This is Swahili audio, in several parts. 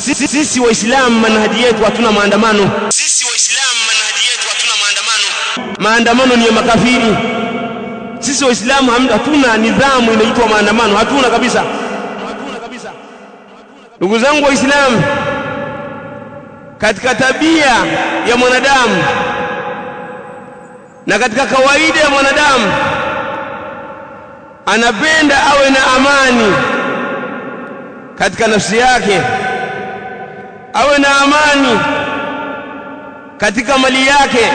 Sisi Waislamu manhaji yetu hatuna maandamano. Maandamano ni ya makafiri. Sisi Waislamu hatuna nidhamu inaitwa maandamano, hatuna kabisa. Ndugu zangu Waislamu, katika tabia ya mwanadamu na katika kawaida ya mwanadamu, anapenda awe na amani katika nafsi yake, awe na amani katika mali yake,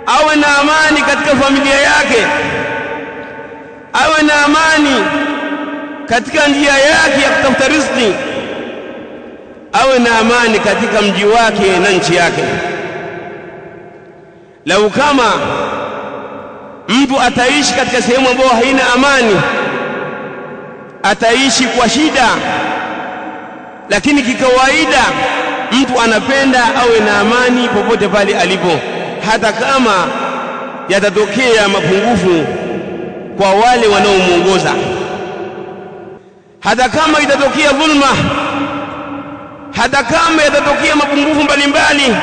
awe na amani katika familia yake, awe na amani katika njia yake ya kutafuta riziki, awe na amani katika mji wake na nchi yake. Lau kama mtu ataishi katika sehemu ambayo haina amani, ataishi kwa shida. Lakini kikawaida mtu anapenda awe na amani popote pale alipo, hata kama yatatokea mapungufu kwa wale wanaomuongoza, hata kama itatokea dhulma, hata kama yatatokea mapungufu mbalimbali,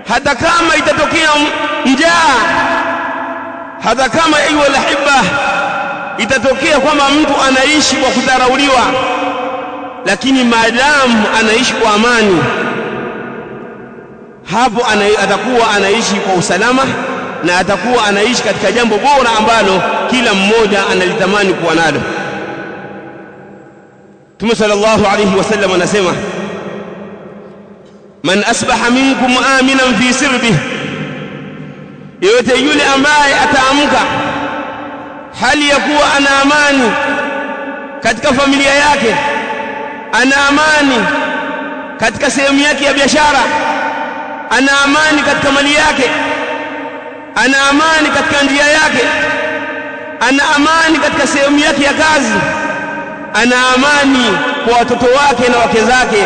hata kama itatokea njaa, hata kama ayu alahibba itatokea kwamba mtu anaishi kwa kudharauliwa, lakini maadamu anaishi kwa amani, hapo atakuwa anaishi kwa usalama na atakuwa anaishi katika jambo bora ambalo kila mmoja analitamani kuwa nalo. Mtume sallallahu alayhi wasallam anasema, man asbaha minkum aminan fi sirbihi, yote yule ambaye ataamka hali ya kuwa ana amani katika familia yake, ana amani katika sehemu yake ya biashara, ana amani katika mali yake, ana amani katika njia yake, ana amani katika sehemu yake ya kazi, ana amani kwa watoto wake na wake zake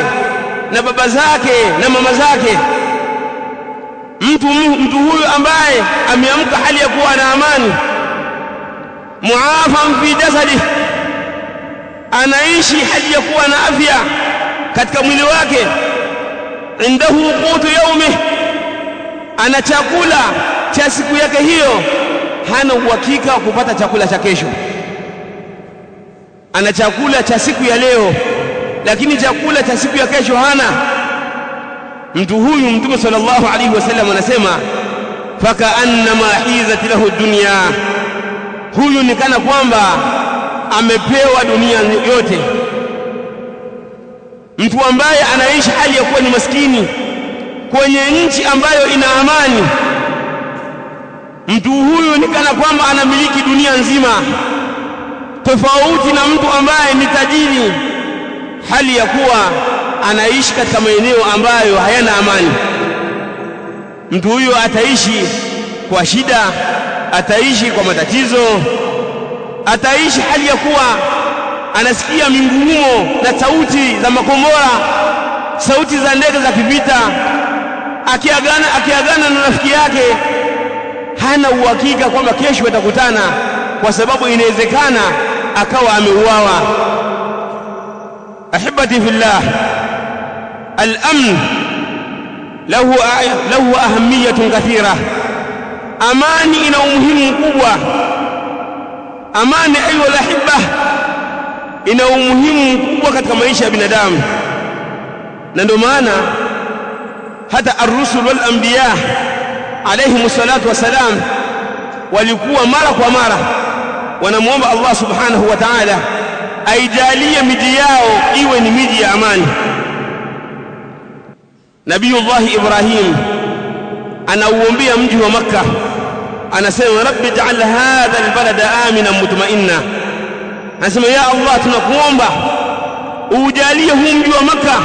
na baba zake na mama zake. Mtu huyu ambaye ameamka hali ya kuwa na amani, muafan fi jasadihi, anaishi hali ya kuwa na afya katika mwili wake, indahu qutu yaumi, ana chakula cha siku yake hiyo, hana uhakika wa kupata chakula cha kesho. Ana chakula cha siku ya leo, lakini chakula cha siku ya kesho hana. Mtu huyu Mtume sallallahu alaihi wasallam anasema, fakaannama hizat lahu dunya, huyu ni kana kwamba amepewa dunia yote. Mtu ambaye anaishi hali ya kuwa ni maskini kwenye nchi ambayo ina amani, mtu huyu ni kana kwamba anamiliki dunia nzima, tofauti na mtu ambaye ni tajiri hali ya kuwa anaishi katika maeneo ambayo hayana amani. Mtu huyu ataishi kwa shida, ataishi kwa matatizo, ataishi hali ya kuwa anasikia mingurumo na sauti za makombora, sauti za ndege za kivita, akiagana na rafiki yake, hana uhakika kwamba kesho watakutana, kwa sababu inawezekana akawa ameuawa. Ahibati fillah, al-amn lahu ahamiyatun kathira. Amani ina umuhimu mkubwa. Amani ayu alahibba ina umuhimu mkubwa katika maisha ya binadamu, na ndio maana hata ar-rusul wal anbiya alayhi salatu wasalam walikuwa mara kwa mara wanamuomba Allah subhanahu wa ta'ala aijalie miji yao iwe ni miji ya amani. Nabiyullah Ibrahim anauombea mji wa Makkah, anasema rabbi ij'al hadha albalada aminan mutma'inna, anasema ya Allah, tunakuomba ujalie huu mji wa Makkah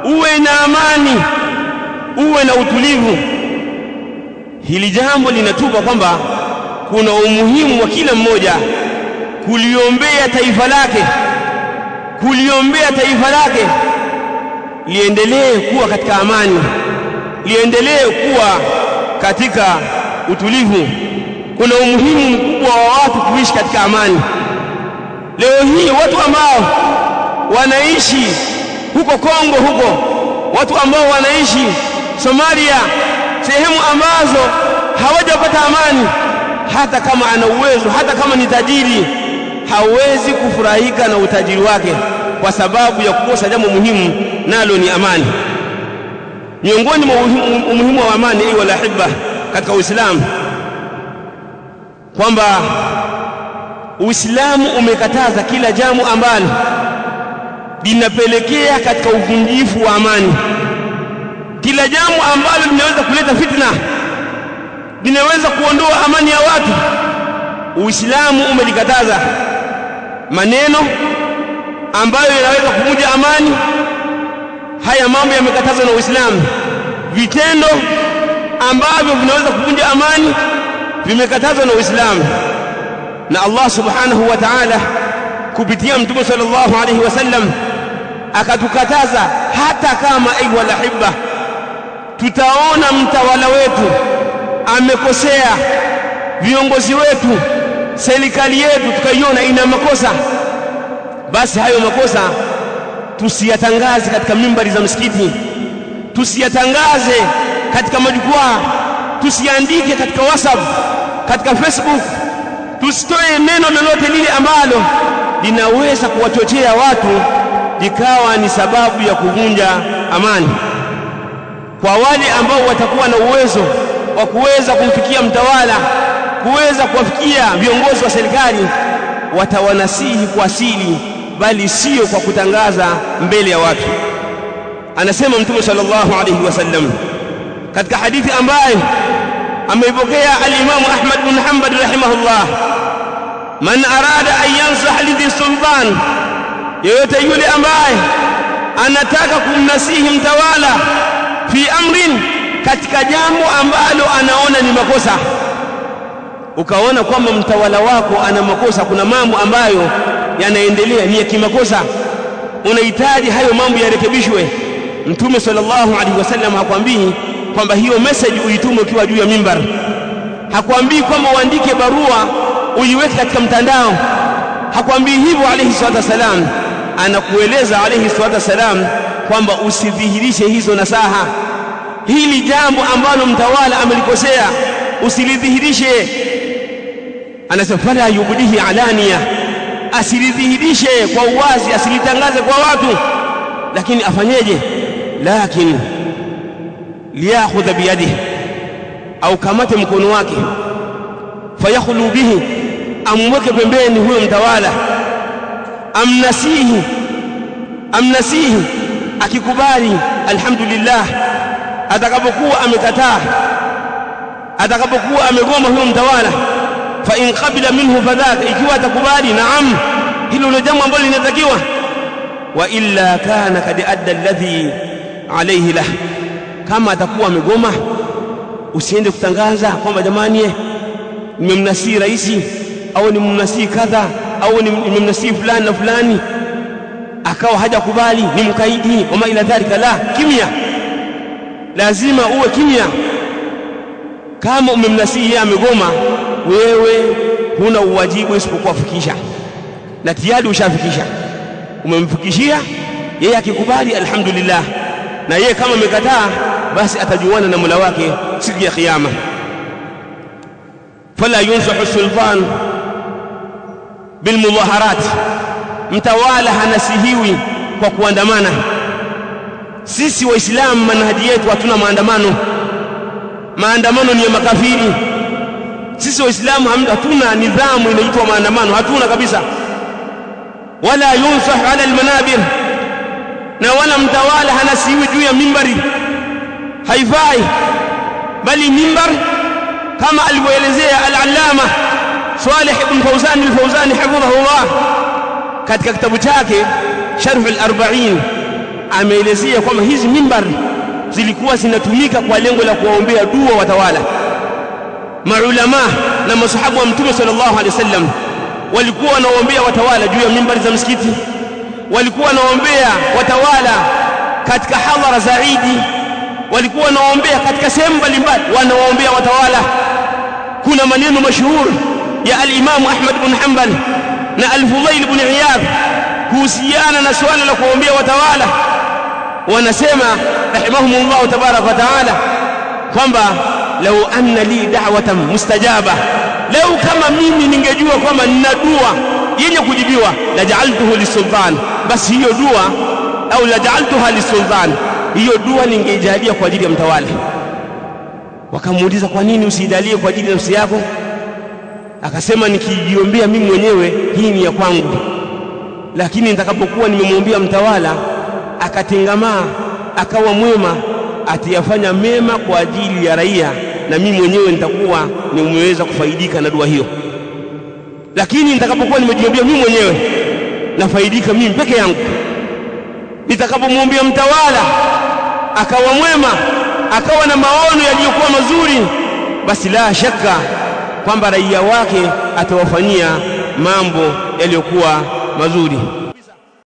uwe na amani, uwe na utulivu. Hili jambo linatupa kwamba kuna umuhimu wa kila mmoja kuliombea taifa lake, liendelee kuwa katika amani, liendelee kuwa katika utulivu. Kuna umuhimu mkubwa wa watu kuishi katika amani. Leo hii watu ambao wanaishi huko Kongo, huko watu ambao wanaishi Somalia, sehemu ambazo hawajapata amani, hata kama ana uwezo, hata kama ni tajiri, hawezi kufurahika na utajiri wake kwa sababu ya kukosa jambo muhimu, nalo ni amani. Miongoni mwa umuhimu wa amani, ayu lahibba, katika Uislamu, kwamba Uislamu umekataza kila jambo ambalo linapelekea katika uvunjifu wa amani. Kila jambo ambalo linaweza kuleta fitna, linaweza kuondoa amani ya watu, Uislamu umelikataza. Maneno ambayo yanaweza kuvunja amani, haya mambo yamekatazwa na Uislamu. Vitendo ambavyo vinaweza kuvunja amani vimekatazwa na Uislamu. Na Allah subhanahu wa ta'ala kupitia Mtume sallallahu alayhi wasallam akatukataza, hata kama ayu lahibba tutaona mtawala wetu amekosea, viongozi wetu, serikali yetu tukaiona ina makosa, basi hayo makosa tusiyatangaze katika mimbari za msikiti, tusiyatangaze katika majukwaa, tusiandike katika WhatsApp, katika Facebook, tusitoe neno lolote lile ambalo linaweza kuwachochea watu likawa ni sababu ya kuvunja amani. Kwa wale ambao watakuwa na uwezo wa kuweza kumfikia mtawala, kuweza kuwafikia viongozi wa serikali, watawanasihi kwa siri, bali sio kwa kutangaza mbele ya watu. Anasema Mtume sallallahu alayhi wasallam katika hadithi ambayo ameipokea al-Imam Ahmad bin Hanbal rahimahullah, man arada an yansah lidhi sultan, yeyote yule ambaye anataka kumnasihi mtawala fi amrin, katika jambo ambalo anaona ni makosa, ukaona kwamba mtawala wako ana makosa, kuna mambo ambayo yanaendelea ni ya kimakosa, unahitaji hayo mambo yarekebishwe, Mtume sallallahu alaihi wasallam hakwambii kwamba hiyo message uitume ukiwa juu ya mimbar, hakwambii kwamba uandike barua uiweke katika mtandao, hakwambii hivyo alayhi salatu wasalam. Anakueleza alayhi salatu wasalam kwamba usidhihirishe hizo nasaha. Hili jambo ambalo mtawala amelikosea usilidhihirishe. Anasema fala yubdihi alania, asilidhihirishe kwa uwazi, asilitangaze kwa watu, lakini afanyeje? Lakini liyakhudha biyadihi, au kamate mkono wake, fayakhlu bihi, amweke pembeni huyo mtawala, amnasihi, akikubali alhamdulillah. Atakapokuwa amekataa, atakapokuwa amegoma huyo mtawala, fa in qabila minhu fadhaka, ikiwa atakubali, naam, hilo ndio jambo ambalo linatakiwa. Wa illa kana kad adda alladhi alayhi lah, kama atakuwa amegoma, usiende kutangaza kwamba jamani nimemnasihi rais, au nimemnasihi kadha, au nimemnasihi fulani na fulani, akawa hajakubali, ni mkaidi wama ila dhalika. La, kimya, lazima uwe kimya. Kama umemnasihi yeye amegoma, wewe huna uwajibu isipokuwa kufikisha, na tayari ushafikisha, umemfikishia yeye. Akikubali alhamdulillah, na yeye kama amekataa, basi atajuana na Mola wake siku ya kiyama. Fala yunsahu sultan bilmudhaharat, mtawala hanasihiwi kwa kuandamana. Sisi waislamu manhaji yetu hatuna maandamano. Maandamano ni ya makafiri. Sisi waislamu hatuna nidhamu inaitwa maandamano, hatuna kabisa. Wala yunsah ala almanabir, na wala mtawala hanasihiwi juu ya mimbari, haifai. Bali mimbar kama alivyoelezea al-allama Salih ibn Fawzan al-Fawzani hafidhahullah katika kitabu chake Sharh al-40, ameelezea kwamba hizi mimbar zilikuwa zinatumika kwa lengo la kuwaombea dua watawala. Maulama na masahaba wa Mtume sallallahu alaihi wasallam walikuwa wanaombea watawala juu ya mimbari za msikiti, walikuwa wanaombea watawala katika hadhara za Eid, walikuwa wanaombea katika sehemu mbalimbali, wanaombea watawala. Kuna maneno mashuhuri ya al-Imam Ahmad bin Hanbal na al-Fudayl bin Iyad kuhusiana na swala la kuombea watawala. wanasema rahimahumullah tabaraka wa taala kwamba lau anna li da'watan mustajaba, lau kama mimi ningejua kwamba nina dua yenye kujibiwa, la ja'altuhu lisultan, basi hiyo dua au la ja'altuha lisultan, hiyo dua ningeijalia kwa ajili ya mtawala. Wakamuuliza, kwa nini usijalie kwa ajili ya nafsi yako? Akasema, nikijiombea mimi mwenyewe hii ni ya kwangu, lakini nitakapokuwa nimemwombea mtawala akatengamaa akawa mwema, atiyafanya mema kwa ajili ya raia, na mimi mwenyewe nitakuwa nimeweza kufaidika na dua hiyo. Lakini nitakapokuwa nimejiombea mimi mwenyewe nafaidika mimi peke yangu. Nitakapomwombea mtawala akawa mwema, akawa na maono yaliyokuwa mazuri, basi la shaka kwamba raia wake atawafanyia mambo yaliyokuwa mazuri.